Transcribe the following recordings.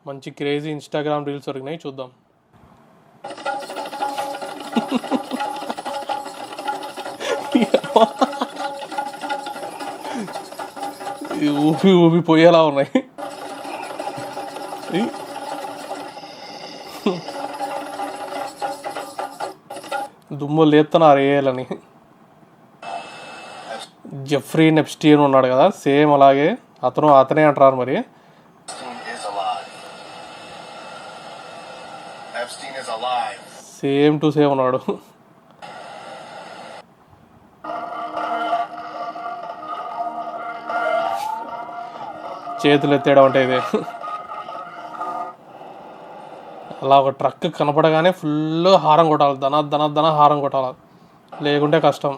మంచి crazy Instagram reels దొరికినాయి, చూద్దాం. ఊపి ఊపి పోయేలా ఉన్నాయి. దుమ్ములు లేపుతున్నారు ఏలని. జెఫ్రీ నెప్స్టీన్ ఉన్నాడు కదా, సేమ్ అలాగే అతనే అంటారు మరి. సేమ్ టు సేమ్ ఉన్నాడు. చేతులు ఎత్తేయడం అంటే ఇదే. అలా ఒక ట్రక్ కనపడగానే ఫుల్ హారం కొట్టాలి, ధన హారం కొట్టాలి, లేకుంటే కష్టం.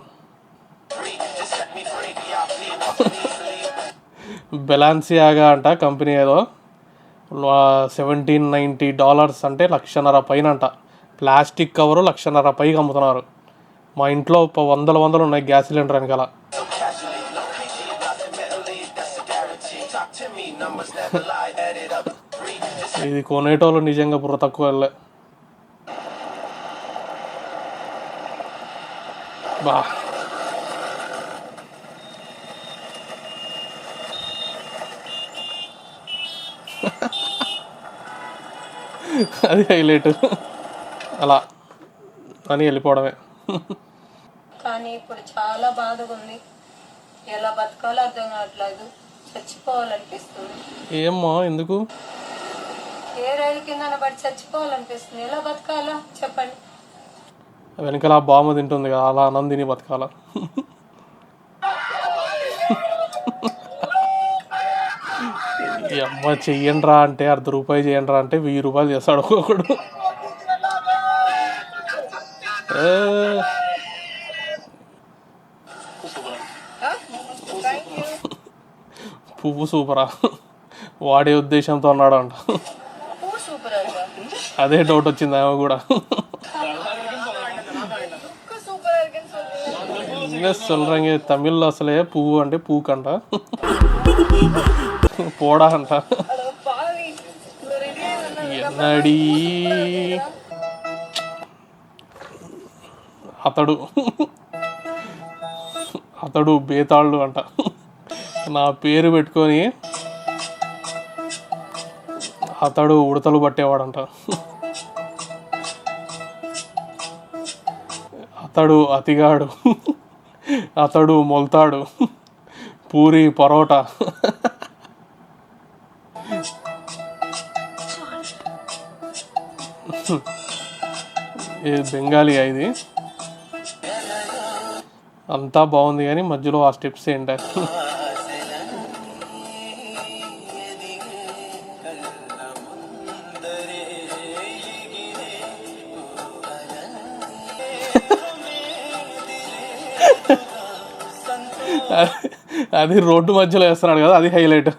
బెలాన్సియాగా అంట కంపెనీ, ఏదో $1790 అంటే $1,50,000 పైన అంట. ప్లాస్టిక్ కవరు $1,50,000 పైకి అమ్ముతున్నారు. మా ఇంట్లో వందలు ఉన్నాయి గ్యాస్ సిలిండర్ వెనకాల. ఇది కొనేటోళ్ళు నిజంగా బుర్ర తక్కువ వెళ్ళే. బా అది హైలైట్. అలా అని వెళ్ళిపోవడమే. కానీ ఇప్పుడు చాలా బాధగా ఉంది, ఎలా బతకాలో అర్థం కావట్లేదు, చచ్చిపోవాలనిపిస్తుంది. ఏమ్మా ఎందుకు? ఏ రైలు కింద పడి చచ్చిపోవాలనిపిస్తుంది, ఎలా బతకాలా చెప్పండి. వెనకాల బామ్మ తింటుంది కదా, అలా నందిని బతకాల. ఈ అమ్మ చెయ్యండిరా అంటే ₹1 చేయండిరా అంటే ₹1000 చేస్తాడు ఒక్కొక్కడు. పువ్వు సూపరా, వాడే ఉద్దేశంతో అన్నాడు అంట. అదే డౌట్ వచ్చింది ఆమె కూడా. சொல்றாங்க తమిళ్లో అసలే పువ్వు అంటే పూకంట, పోడా అంట. ఎన్నడి అతడు బేతాళుడు అంట. నా పేరు పెట్టుకొని అతడు ఉడతలు పట్టేవాడంట. అతడు అతిగాడు, అతడు మొల్తాడు, పూరి పరోటా. ఇది బెంగాలీయా ఇది? అంతా బాగుంది కానీ మధ్యలో ఆ స్టెప్స్ ఏంట? అది రోడ్డు మధ్యలో వేస్తున్నాడు కదా, అది హైలైట్.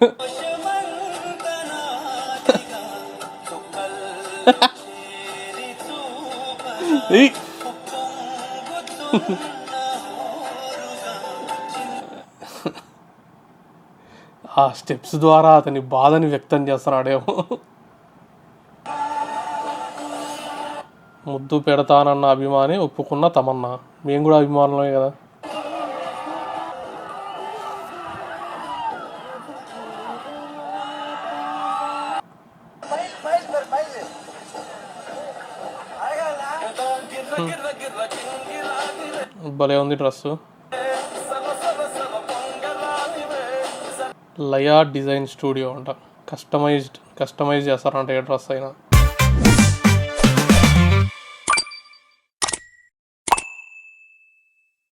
ఆ స్టెప్స్ ద్వారా అతని బాధని వ్యక్తం చేస్తున్నాడేమో. ముద్దు పెడతానన్న అభిమాని ఒప్పుకున్న తమన్నా, మేము కూడా అభిమానులమే కదా. భలే ఉంది డ్రెస్సు. లయా డిజైన్ స్టూడియో అంట. కస్టమైజ్ చేస్తారంట ఏ డ్రెస్ అయినా.